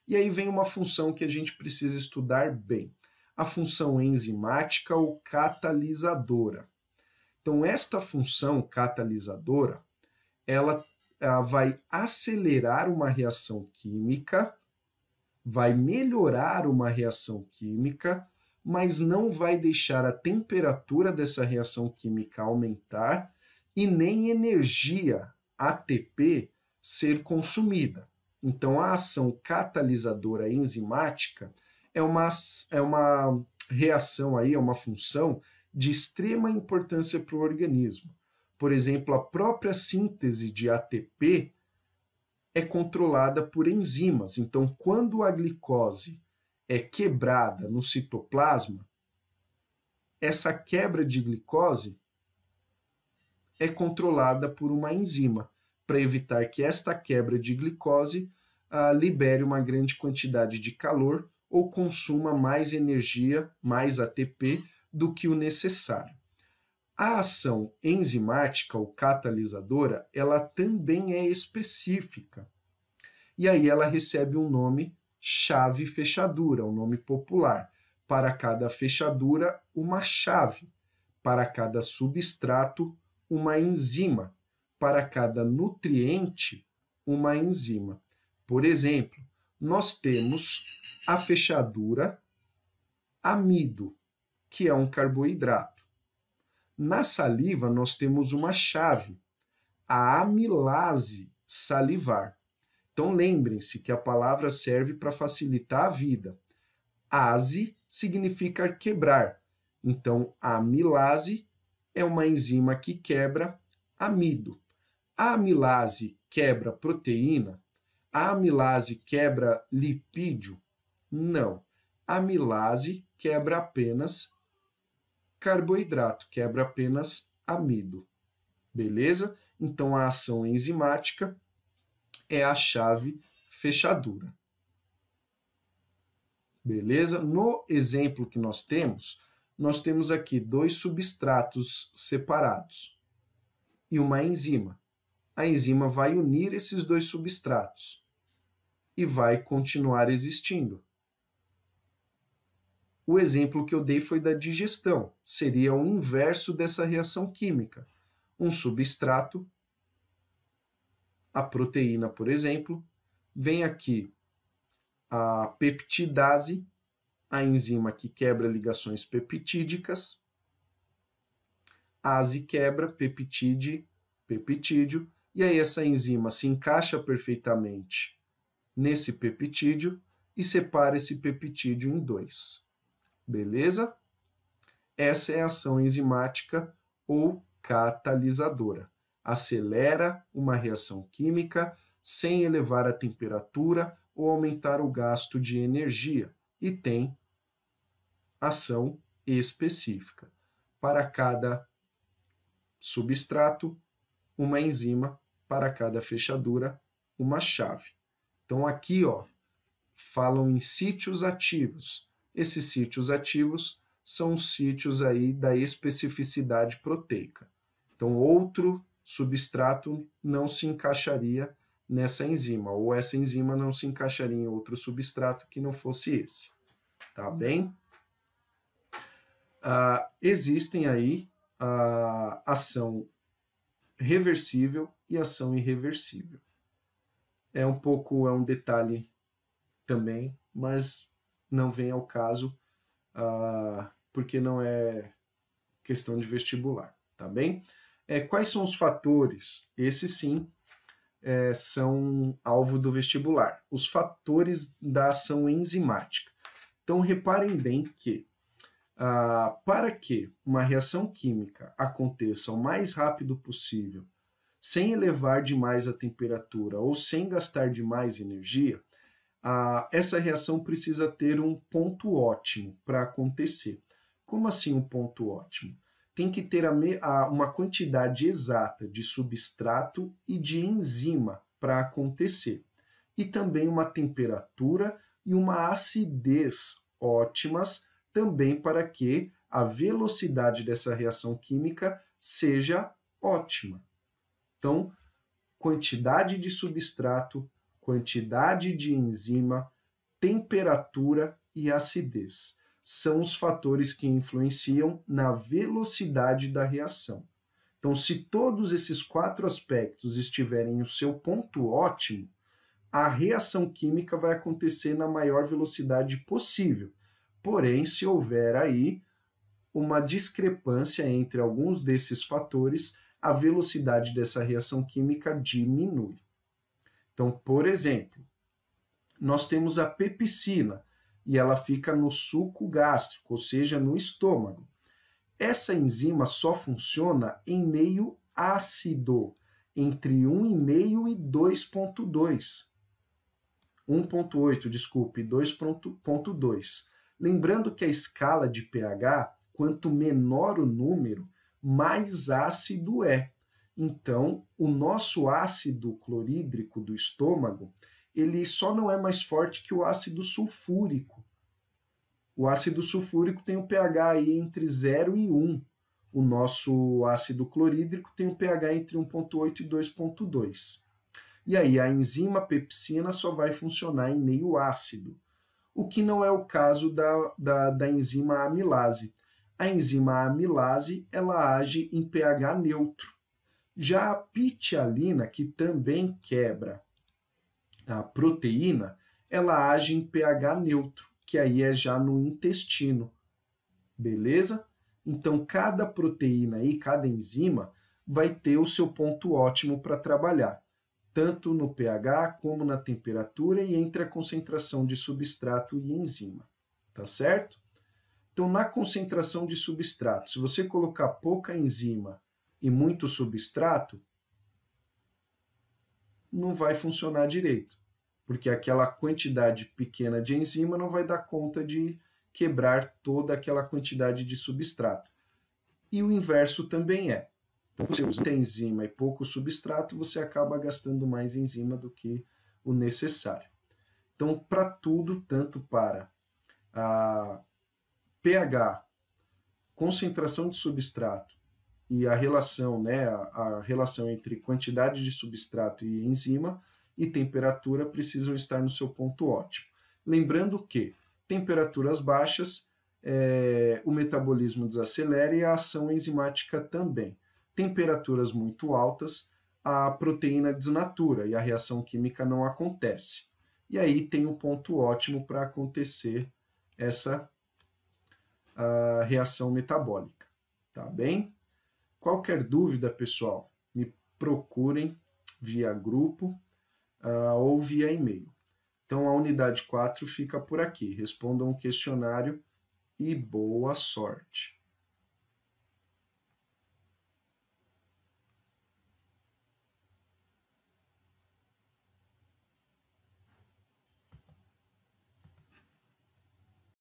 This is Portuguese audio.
E aí vem uma função que a gente precisa estudar bem, a função enzimática ou catalisadora. Então, esta função catalisadora, ela vai acelerar uma reação química, vai melhorar uma reação química, mas não vai deixar a temperatura dessa reação química aumentar e nem energia, ATP, ser consumida. Então, a ação catalisadora enzimática é uma reação aí, é uma função de extrema importância para o organismo. Por exemplo, a própria síntese de ATP é controlada por enzimas. Então, quando a glicose é quebrada no citoplasma, essa quebra de glicose é controlada por uma enzima, para evitar que esta quebra de glicose libere uma grande quantidade de calor ou consuma mais energia, mais ATP, do que o necessário. A ação enzimática ou catalisadora, ela também é específica. E aí ela recebe um nome chave-fechadura, um nome popular. Para cada fechadura, uma chave. Para cada substrato, uma enzima. Para cada nutriente, uma enzima. Por exemplo, nós temos a fechadura amido, que é um carboidrato. Na saliva, nós temos uma chave, a amilase salivar. Então, lembrem-se que a palavra serve para facilitar a vida. Ase significa quebrar. Então, a amilase é uma enzima que quebra amido. A amilase quebra proteína? A amilase quebra lipídio? Não. A amilase quebra apenas carboidrato, quebra apenas amido. Beleza? Então, a ação enzimática é a chave fechadura. Beleza? No exemplo que nós temos aqui 2 substratos separados e uma enzima. A enzima vai unir esses 2 substratos e vai continuar existindo. O exemplo que eu dei foi da digestão, seria o inverso dessa reação química. Um substrato, a proteína, por exemplo, vem aqui a peptidase, a enzima que quebra ligações peptídicas, ase quebra, peptídeo, e aí essa enzima se encaixa perfeitamente nesse peptídeo e separa esse peptídeo em 2. Beleza? Essa é a ação enzimática ou catalisadora. Acelera uma reação química sem elevar a temperatura ou aumentar o gasto de energia e tem ação específica. Para cada substrato, uma enzima, para cada fechadura, uma chave. Então aqui, ó, falam em sítios ativos. Esses sítios ativos são os sítios aí da especificidade proteica. Então, outro substrato não se encaixaria nessa enzima, ou essa enzima não se encaixaria em outro substrato que não fosse esse. Tá bem? Existem aí ação reversível e ação irreversível. É um detalhe também, mas não vem ao caso, porque não é questão de vestibular, tá bem? Quais são os fatores? Esses sim são alvo do vestibular. Os fatores da ação enzimática. Então, reparem bem que para que uma reação química aconteça o mais rápido possível, sem elevar demais a temperatura ou sem gastar demais energia, essa reação precisa ter um ponto ótimo para acontecer. Como assim um ponto ótimo? Tem que ter uma quantidade exata de substrato e de enzima para acontecer. E também uma temperatura e uma acidez ótimas também para que a velocidade dessa reação química seja ótima. Então, quantidade de substrato, quantidade de enzima, temperatura e acidez. São os fatores que influenciam na velocidade da reação. Então, se todos esses 4 aspectos estiverem no seu ponto ótimo, a reação química vai acontecer na maior velocidade possível. Porém, se houver aí uma discrepância entre alguns desses fatores, a velocidade dessa reação química diminui. Então, por exemplo, nós temos a pepsina, e ela fica no suco gástrico, ou seja, no estômago. Essa enzima só funciona em meio ácido, entre 1,5 e 2,2. 1,8, desculpe, 2,2. Lembrando que a escala de pH, quanto menor o número, mais ácido é. Então, o nosso ácido clorídrico do estômago, ele só não é mais forte que o ácido sulfúrico. O ácido sulfúrico tem um pH aí entre 0 e 1. O nosso ácido clorídrico tem um pH entre 1,8 e 2,2. E aí a enzima pepsina só vai funcionar em meio ácido, o que não é o caso da enzima amilase. A enzima amilase, ela age em pH neutro. Já a pitialina, que também quebra a proteína, ela age em pH neutro, que aí é já no intestino. Beleza? Então, cada proteína e cada enzima vai ter o seu ponto ótimo para trabalhar, tanto no pH como na temperatura e entre a concentração de substrato e enzima. Tá certo? Então, na concentração de substrato, se você colocar pouca enzima e muito substrato, não vai funcionar direito, porque aquela quantidade pequena de enzima não vai dar conta de quebrar toda aquela quantidade de substrato. E o inverso também é. Então, se você usa muita enzima e pouco substrato, você acaba gastando mais enzima do que o necessário. Então, para tudo, tanto para a pH, concentração de substrato e a relação, né, a relação entre quantidade de substrato e enzima e temperatura precisam estar no seu ponto ótimo. Lembrando que temperaturas baixas, o metabolismo desacelera e a ação enzimática também. Temperaturas muito altas, a proteína desnatura e a reação química não acontece. E aí tem um ponto ótimo para acontecer essa reação metabólica. Tá bem? Qualquer dúvida, pessoal, me procurem via grupo ou via e-mail. Então, a unidade 4 fica por aqui. Respondam o questionário e boa sorte!